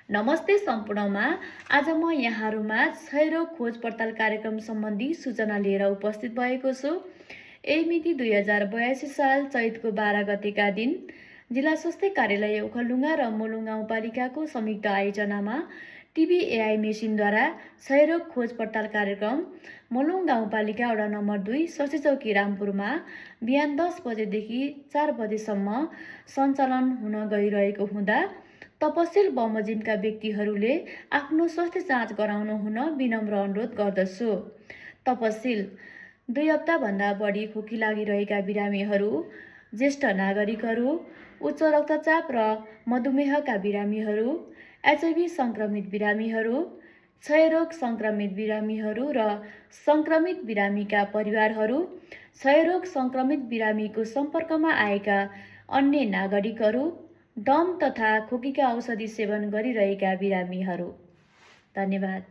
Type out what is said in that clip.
नमस्ते सम्पूर्णमा आज म यहाँहरूमा क्षयरोग खोज पडताल कार्यक्रम सम्बन्धी सूचना लिएर उपस्थित भएको छु। यही मिति 2082 साल चैतको 12 गतेका दिन जिल्ला स्वास्थ्य कार्यालय ओखलढुङ्गा र मोलुङ गाउँपालिकाको संयुक्त आयोजनामा टिबीएआई मेसिनद्वारा क्षयरोग खोज पडताल कार्यक्रम मोलुङ गाउँपालिका वडा नम्बर 2 स्वास्थ्य चौकी रामपुरमा बिहान 10 बजेदेखि 4 बजेसम्म सञ्चालन हुन गइरहेको हुँदा तपसिल बमोजिमका व्यक्तिहरूले आफ्नो स्वास्थ्य जाँच गराउनु हुन विनम्र अनुरोध गर्दछु। तपसिल 2 हप्ताभन्दा बढी खोकी लागिरहेका बिरामीहरू, ज्येष्ठ नागरिकहरू, उच्च रक्तचाप र मधुमेहका बिरामीहरू, एचआईभी संक्रमित बिरामीहरू, क्षयरोग संक्रमित बिरामीहरू र संक्रमित बिरामीका परिवारहरू, क्षयरोग संक्रमित बिरामीको सम्पर्कमा आएका अन्य नागरिकहरू, दम तथा खोकीका औषधि सेवन गरिरहेका बिरामीहरू। धन्यवाद।